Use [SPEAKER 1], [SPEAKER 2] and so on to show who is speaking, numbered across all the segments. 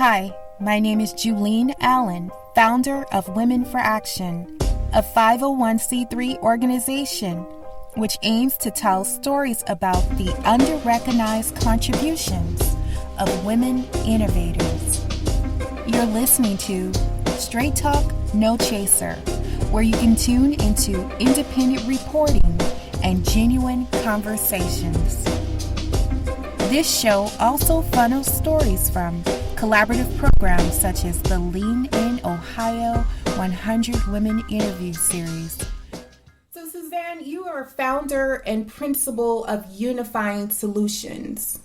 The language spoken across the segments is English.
[SPEAKER 1] Hi, my name is Julene Allen, founder of Women for Action, a 501c3 organization which aims to tell stories about the under-recognized contributions of women innovators. You're listening to Straight Talk, No Chaser, where you can tune into independent reporting and genuine conversations. This show also funnels stories from collaborative programs such as the Lean In Ohio 100 Women Interview Series. So Suzanne, you are founder and principal of Unifying Solutions.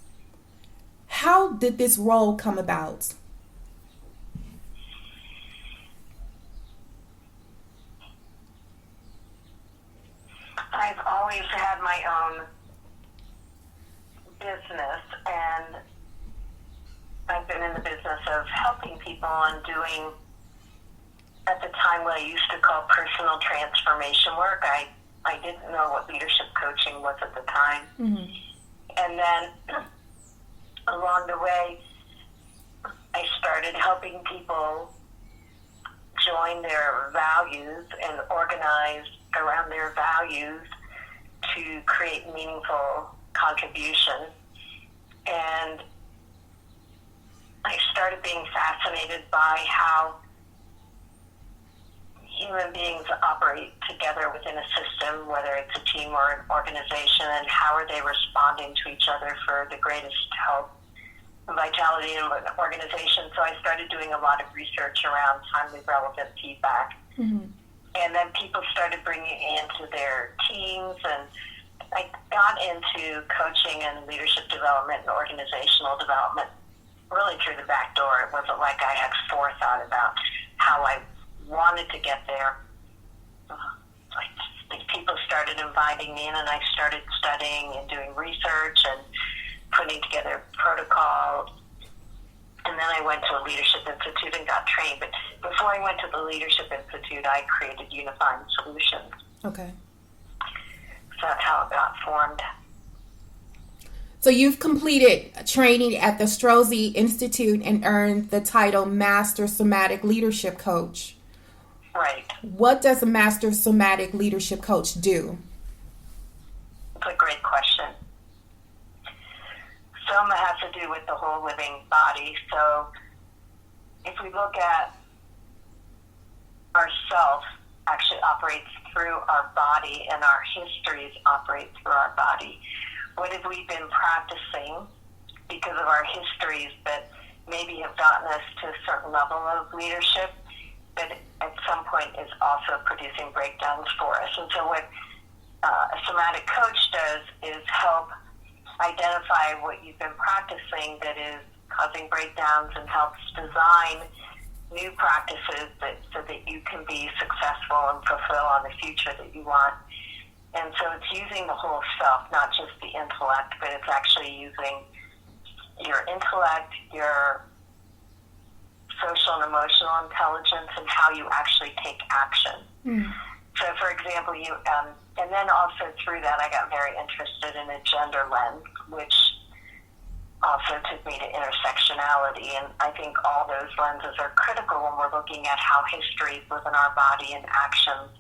[SPEAKER 1] How did this role come about?
[SPEAKER 2] I've always had my own business, and I've been in the business of helping people and doing, at the time, what I used to call personal transformation work. I didn't know what leadership coaching was at the time. Mm-hmm. And then along the way, I started helping people join their values and organize around their values to create meaningful contribution. And I started being fascinated by how human beings operate together within a system, whether it's a team or an organization, and how are they responding to each other for the greatest health and vitality in an organization. So I started doing a lot of research around timely, relevant feedback. Mm-hmm. And then people started bringing it into their teams, and I got into coaching and leadership development and organizational development really through the back door. It wasn't like I had forethought about how I wanted to get there. People started inviting me in, and I started studying and doing research and putting together protocols. And then I went to a leadership institute and got trained. But before I went to the leadership institute, I created Unifying Solutions.
[SPEAKER 1] Okay.
[SPEAKER 2] So that's how it got formed.
[SPEAKER 1] So you've completed training at the Strozzi Institute and earned the title Master Somatic Leadership Coach.
[SPEAKER 2] Right.
[SPEAKER 1] What does a Master Somatic Leadership Coach do?
[SPEAKER 2] It's a great question. Soma has to do with the whole living body. So if we look at ourself, actually operates through our body, and our histories operate through our body. What have we been practicing because of our histories that maybe have gotten us to a certain level of leadership, but at some point is also producing breakdowns for us? And so what a somatic coach does is help identify what you've been practicing that is causing breakdowns, and helps design new practices so that you can be successful and fulfill on the future that you want. And so it's using the whole self, not just the intellect, but it's actually using your intellect, your social and emotional intelligence, and how you actually take action. Mm. So, for example, and then also through that, I got very interested in a gender lens, which also took me to intersectionality. And I think all those lenses are critical when we're looking at how histories within our body and actions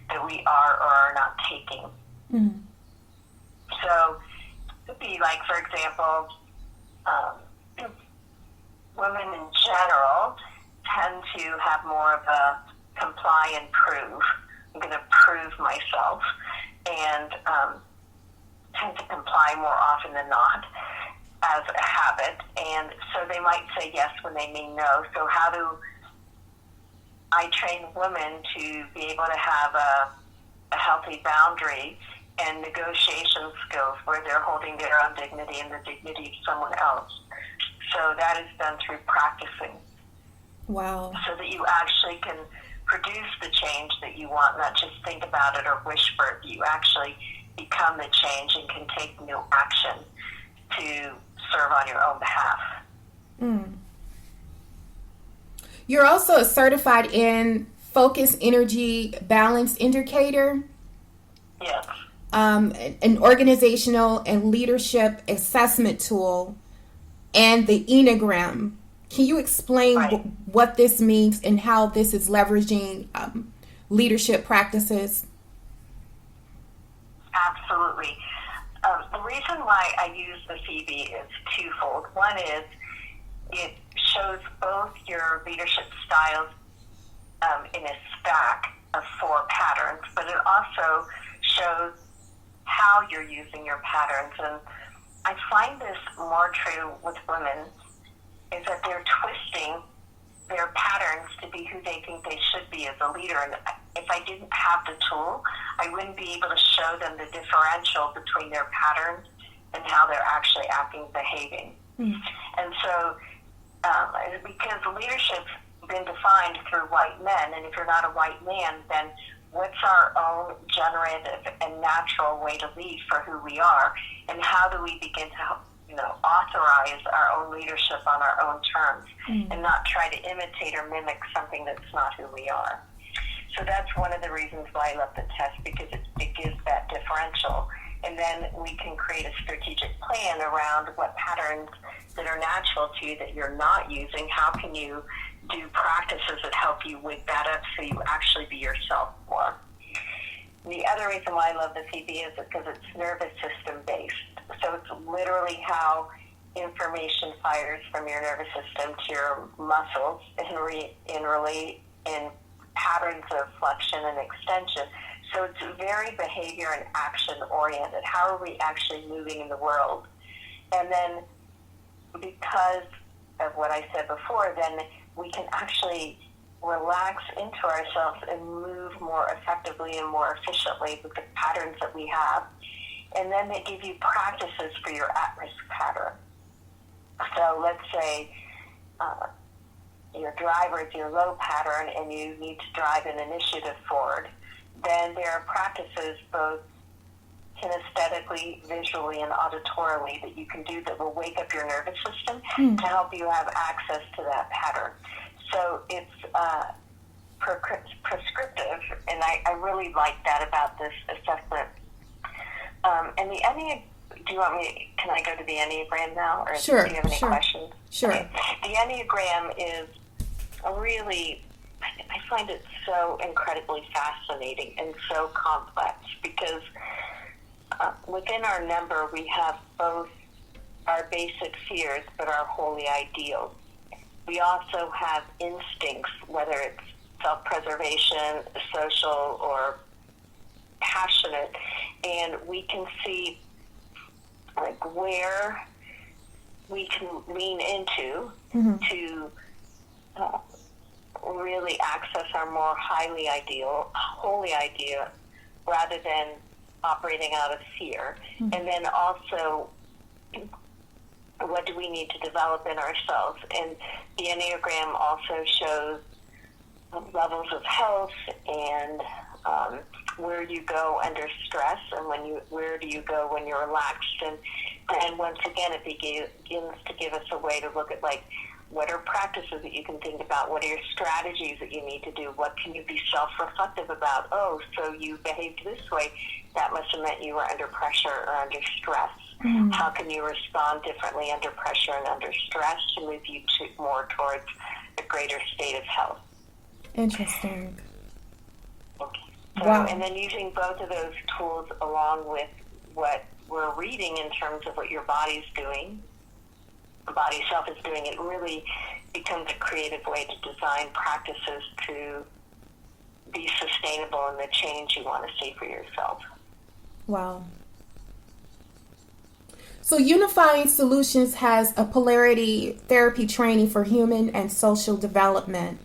[SPEAKER 2] that we are or are not taking. Mm. So it would be like, for example, women in general tend to have more of a comply and prove. I'm going to prove myself, and tend to comply more often than not as a habit. And so they might say yes when they mean no. So how do I train women to be able to have a healthy boundary and negotiation skills where they're holding their own dignity and the dignity of someone else? So that is done through practicing.
[SPEAKER 1] Wow.
[SPEAKER 2] So that you actually can produce the change that you want, not just think about it or wish for it, but you actually become the change and can take new action to serve on your own behalf.
[SPEAKER 1] Mm. You're also a certified in Focus Energy Balance Indicator.
[SPEAKER 2] Yes.
[SPEAKER 1] An organizational and leadership assessment tool, and the Enneagram Can you explain
[SPEAKER 2] Right.
[SPEAKER 1] what this means and how this is leveraging leadership practices?
[SPEAKER 2] Absolutely. The reason why I use the Phoebe is twofold. One is it shows both your leadership styles in a stack of 4 patterns, but it also shows how you're using your patterns. And I find this more true with women, is that they're twisting their patterns to be who they think they should be as a leader. And if I didn't have the tool, I wouldn't be able to show them the differential between their patterns and how they're actually acting, behaving. And so, because leadership's been defined through white men, and if you're not a white man, then what's our own generative and natural way to lead for who we are, and how do we begin to authorize our own leadership on our own terms and not try to imitate or mimic something that's not who we are. So that's one of the reasons why I love the test, because it gives that differential. And then we can create a strategic plan around what patterns that are natural to you that you're not using. How can you do practices that help you wake that up so you actually be yourself more? The other reason why I love the CB is because it's nervous system based. So it's literally how information fires from your nervous system to your muscles in patterns of flexion and extension. So it's very behavior and action oriented. How are we actually moving in the world? And then because of what I said before, then we can actually relax into ourselves and move more effectively and more efficiently with the patterns that we have. And then they give you practices for your at-risk pattern. So let's say your driver is your low pattern and you need to drive an initiative forward. Then there are practices both kinesthetically, visually, and auditorily that you can do that will wake up your nervous system to help you have access to that pattern. So it's prescriptive, and I really like that about this assessment. And the can I go to the Enneagram now? Or
[SPEAKER 1] Sure.
[SPEAKER 2] do you have any questions?
[SPEAKER 1] Sure.
[SPEAKER 2] Okay. The Enneagram is really, I find it so incredibly fascinating and so complex because within our number we have both our basic fears but our holy ideals. We also have instincts, whether it's self-preservation, social, or passionate, and we can see like where we can lean into to really access our more holy idea rather than operating out of fear. And then also, what do we need to develop in ourselves? And the Enneagram also shows levels of health and where you go under stress and where do you go when you're relaxed. And once again, it begins to give us a way to look at like, what are practices that you can think about? What are your strategies that you need to do? What can you be self-reflective about? Oh, so you behaved this way. That must have meant you were under pressure or under stress. How can you respond differently under pressure and under stress to move you more towards a greater state of health?
[SPEAKER 1] Interesting.
[SPEAKER 2] Okay. So,
[SPEAKER 1] Wow.
[SPEAKER 2] And then using both of those tools along with what we're reading in terms of what your body's doing, the body self is doing, it really becomes a creative way to design practices to be sustainable in the change you want to see for yourself.
[SPEAKER 1] Wow. So Unifying Solutions has a polarity therapy training for human and social development.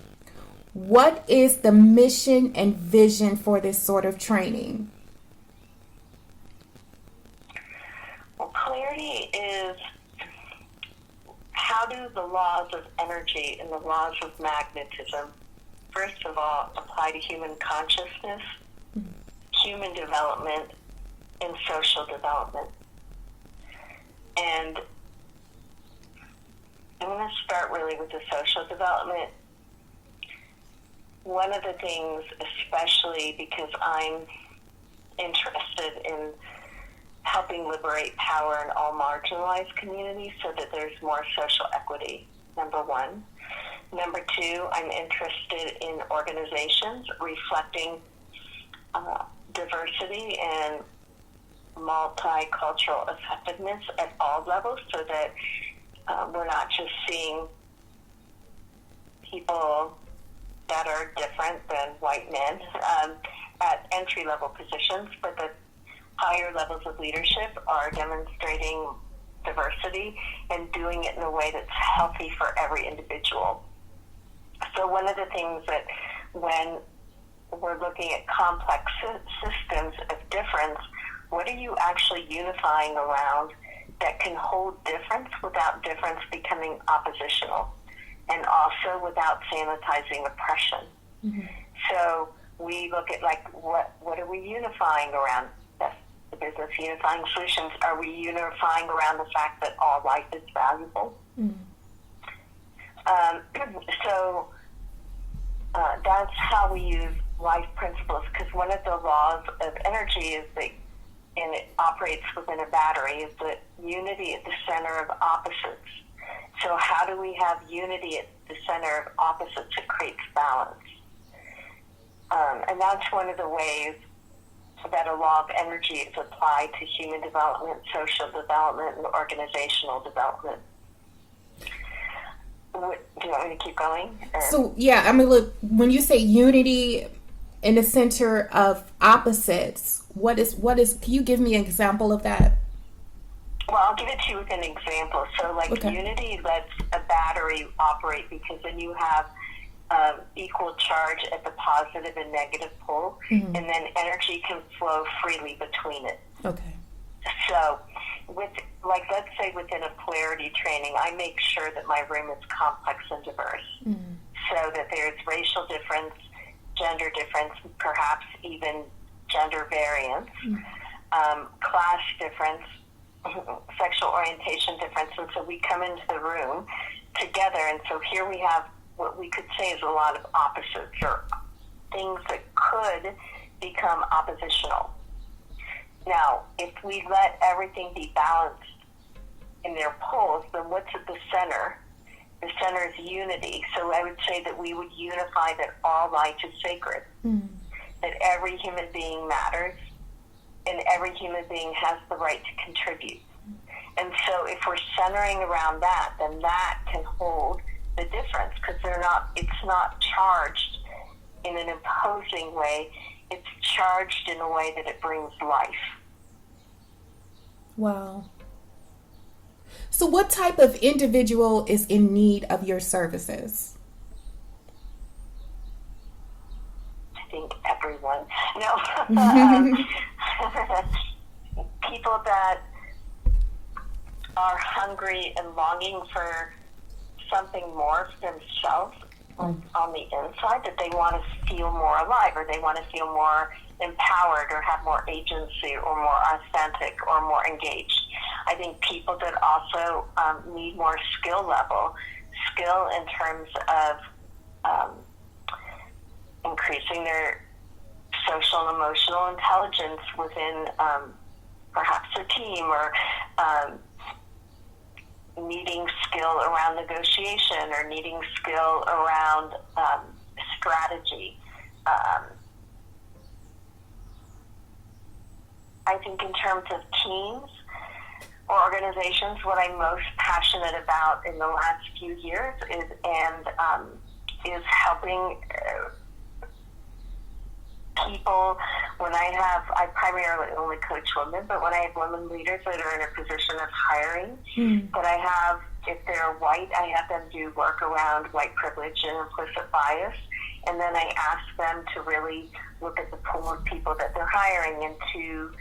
[SPEAKER 1] What is the mission and vision for this sort of training?
[SPEAKER 2] Well, polarity is how do the laws of energy and the laws of magnetism, first of all, apply to human consciousness, human development, and social development. And I'm going to start really with the social development. One of the things, especially because I'm interested in helping liberate power in all marginalized communities so that there's more social equity. number one. Number two, I'm interested in organizations reflecting diversity and multicultural effectiveness at all levels, so that we're not just seeing people that are different than white men at entry-level positions, but that higher levels of leadership are demonstrating diversity and doing it in a way that's healthy for every individual. So one of the things that when we're looking at complex systems of difference, what are you actually unifying around that can hold difference without difference becoming oppositional, and also without sanitizing oppression? Mm-hmm. So we look at, like, what are we unifying around? That's the business unifying solutions. Are we unifying around the fact that all life is valuable? Mm-hmm. That's how we use life principles, because one of the laws of energy is that, and it operates within a battery, is that unity at the center of opposites. So how do we have unity at the center of opposites? It creates balance. And that's one of the ways that a law of energy is applied to human development, social development, and organizational development. Do you want me to keep going?
[SPEAKER 1] So, yeah, I mean, look, when you say unity in the center of opposites, what is, can you give me an example of that?
[SPEAKER 2] Well, I'll give it to you with an example. So, like, unity lets a battery operate, because then you have equal charge at the positive and negative pole, mm-hmm. and then energy can flow freely between it. Okay. So, let's say within a polarity training, I make sure that my room is complex and diverse, mm-hmm. so that there's racial difference, gender difference, perhaps even gender variance, mm-hmm. Class difference, sexual orientation difference. And so we come into the room together, and so here we have what we could say is a lot of opposites, or things that could become oppositional. Now, if we let everything be balanced in their poles, then what's at the center? The center is unity. So I would say that we would unify that all life is sacred, that every human being matters, and every human being has the right to contribute. And so if we're centering around that, then that can hold the difference, because it's not charged in an imposing way. It's charged in a way that it brings life.
[SPEAKER 1] Wow. So what type of individual is in need of your services?
[SPEAKER 2] I think everyone. No. People that are hungry and longing for something more for themselves on the inside, that they want to feel more alive, or they want to feel more empowered, or have more agency, or more authentic, or more engaged. I think people that also need more skill in terms of increasing their social and emotional intelligence within perhaps a team, or needing skill around negotiation, or needing skill around strategy. I think in terms of teams or organizations, what I'm most passionate about in the last few years is helping people. When I primarily only coach women, but when I have women leaders that are in a position of hiring, that if they're white, I have them do work around white privilege and implicit bias. And then I ask them to really look at the pool of people that they're hiring, and to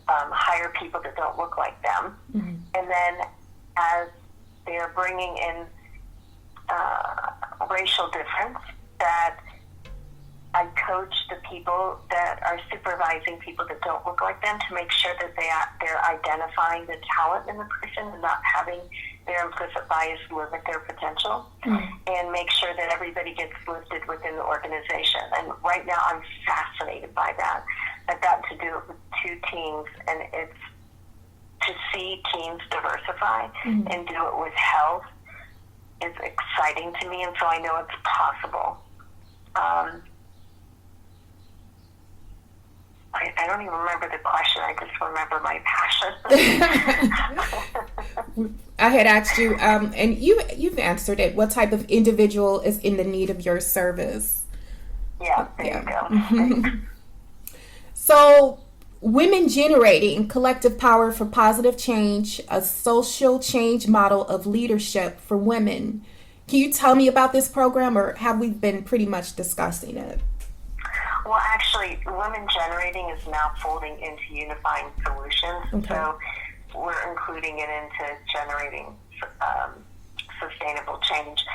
[SPEAKER 2] hire people that don't look like them. Mm-hmm. And then as they're bringing in racial difference, that I coach the people that are supervising people that don't look like them, to make sure that they're identifying the talent in the person and not having their implicit bias limit their potential, and make sure that everybody gets lifted within the organization. And right now I'm fascinated by that. I've got to do it with 2 teams, and it's to see teams diversify and do it with health is exciting to me, and so I know it's possible. I don't even remember the question. I just remember my passion.
[SPEAKER 1] I had asked you, and you've answered it. What type of individual is in the need of your service?
[SPEAKER 2] Yeah, there you go.
[SPEAKER 1] So, women generating collective power for positive change, a social change model of leadership for women. Can you tell me about this program, or have we been pretty much discussing it?
[SPEAKER 2] Well, actually, Women Generating is now folding into Unifying Solutions. Okay. So we're including it into generating sustainable change.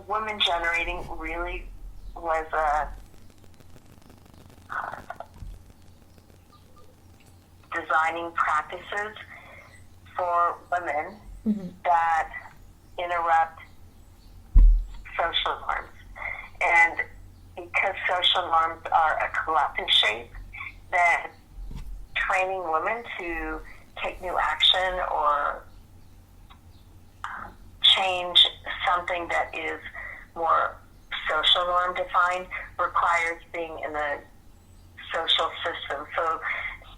[SPEAKER 2] Women Generating really was a designing practices for women that interrupt social norms. And because social norms are a collective shape, then training women to take new action or change something that is more social norm defined requires being in the social system. So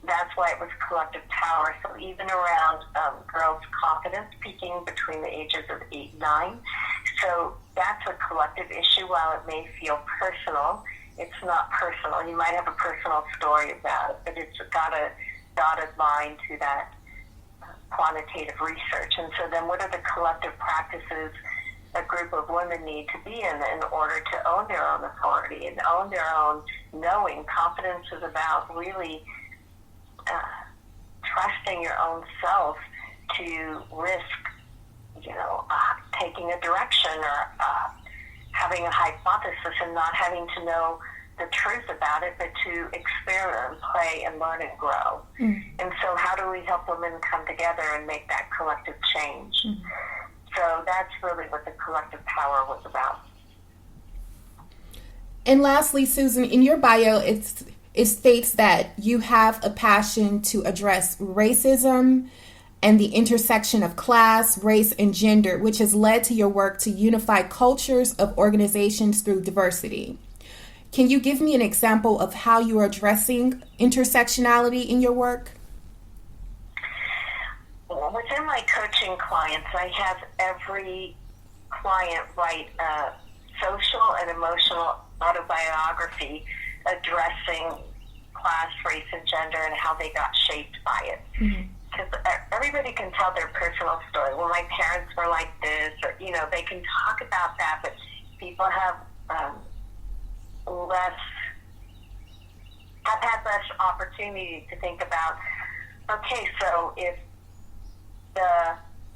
[SPEAKER 2] that's why it was collective power. So even around girls' confidence peaking between the ages of 8 and 9. So that's a collective issue. While it may feel personal, it's not personal. You might have a personal story about it, but it's got a dotted line to that quantitative research. And so then what are the collective practices a group of women need to be in order to own their own authority and own their own knowing? Confidence is about really trusting your own self to risk, taking a direction or having a hypothesis and not having to know the truth about it, but to experiment and play and learn and grow. And so how do we help women come together and make that collective change? So that's really what the collective power was about.
[SPEAKER 1] And lastly, Susan, in your bio, it states that you have a passion to address racism and the intersection of class, race, and gender, which has led to your work to unify cultures of organizations through diversity. Can you give me an example of how you are addressing intersectionality in your work?
[SPEAKER 2] Well, within my coaching clients, I have every client write a social and emotional autobiography addressing class, race, and gender and how they got shaped by it. Because everybody can tell their personal story. Well, my parents were like this, or, they can talk about that, but people have had less opportunity to think about, okay, so if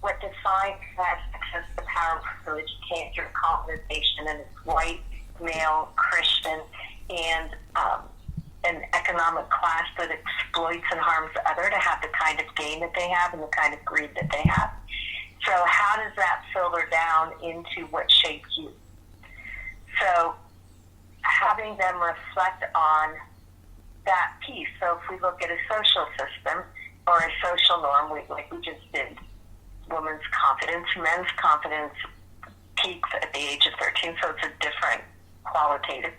[SPEAKER 2] what defines class, access to power, privilege came through colonization, and it's white, male, Christian, and an economic class that exploits and harms the other to have the kind of gain that they have and the kind of greed that they have. So how does that filter down into what shapes you? So having them reflect on that piece. So if we look at a social system or a social norm, like we just did, women's confidence, men's confidence peaks at the age of 13, so it's a different qualitative.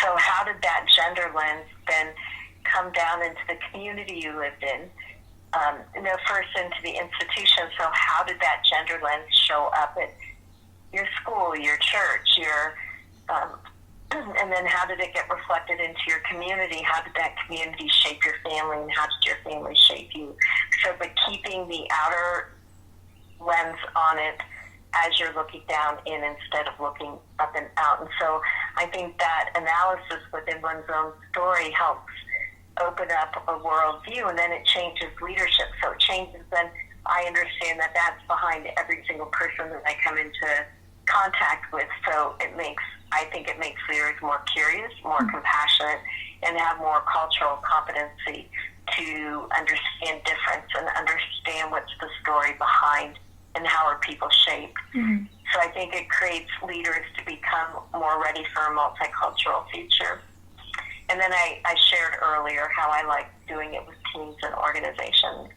[SPEAKER 2] So how did that gender lens then come down into the community you lived in? First into the institution. So how did that gender lens show up at your school, your church, and then how did it get reflected into your community? How did that community shape your family, and how did your family shape you? So, but keeping the outer lens on it as you're looking down in instead of looking up and out. And so I think that analysis within one's own story helps open up a worldview, and then it changes leadership. So it changes, then I understand that that's behind every single person that I come into contact with. So I think it makes leaders more curious, more compassionate, and have more cultural competency to understand difference and understand what's the story behind and how are people shaped. So I think it creates leaders to become more ready for a multicultural future. And then I shared earlier how I like doing it with teams and organizations.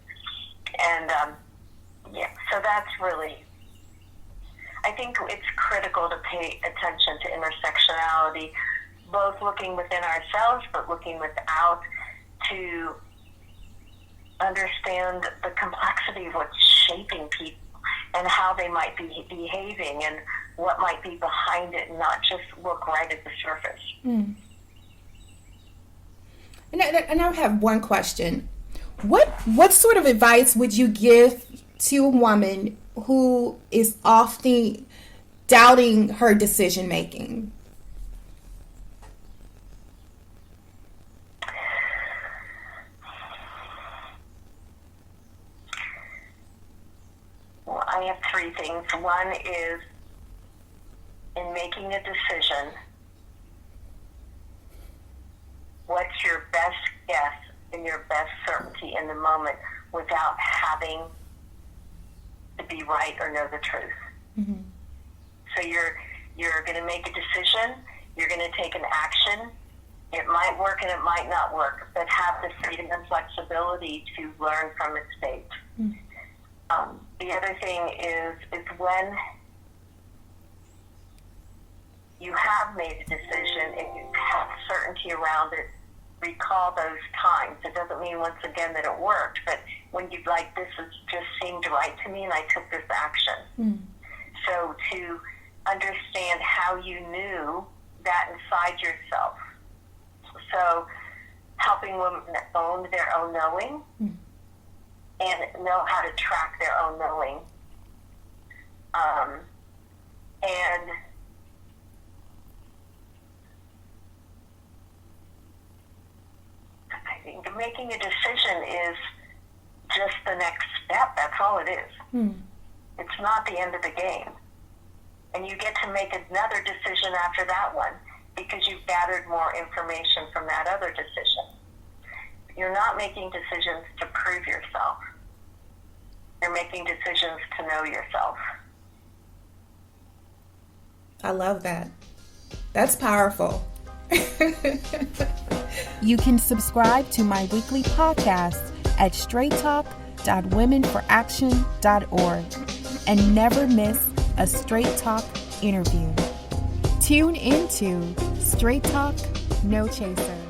[SPEAKER 2] And so that's really, I think it's critical to pay attention to intersectionality, both looking within ourselves but looking without, to understand the complexity of what's shaping people and how they might be behaving and what might be behind it, and not just look right at the surface.
[SPEAKER 3] Mm. And I have one question. What sort of advice would you give to a woman who is often doubting her decision making?
[SPEAKER 2] Well, I have three things. One is, in making a decision, what's your best guess and your best certainty in the moment without having to be right or know the truth?
[SPEAKER 3] Mm-hmm.
[SPEAKER 2] So you're going to make a decision, you're going to take an action. It might work and it might not work, but have the freedom and flexibility to learn from mistakes.
[SPEAKER 3] Mm-hmm.
[SPEAKER 2] The other thing is when you have made a decision and you have certainty around it, recall those times. It doesn't mean, once again, that it worked, but when you'd like, this just seemed right to me and I took this action.
[SPEAKER 3] Mm.
[SPEAKER 2] So to understand how you knew that inside yourself. So helping women own their own knowing.
[SPEAKER 3] Mm.
[SPEAKER 2] And know how to track their own knowing. And I think making a decision is just the next step. That's all it is.
[SPEAKER 3] Mm.
[SPEAKER 2] It's not the end of the game. And you get to make another decision after that one because you've gathered more information from that other decision. You're not making decisions to prove yourself. You're making decisions to know yourself.
[SPEAKER 3] I love that. That's powerful.
[SPEAKER 1] You can subscribe to my weekly podcast at straighttalk.womenforaction.org and never miss a Straight Talk interview. Tune into Straight Talk, No Chaser.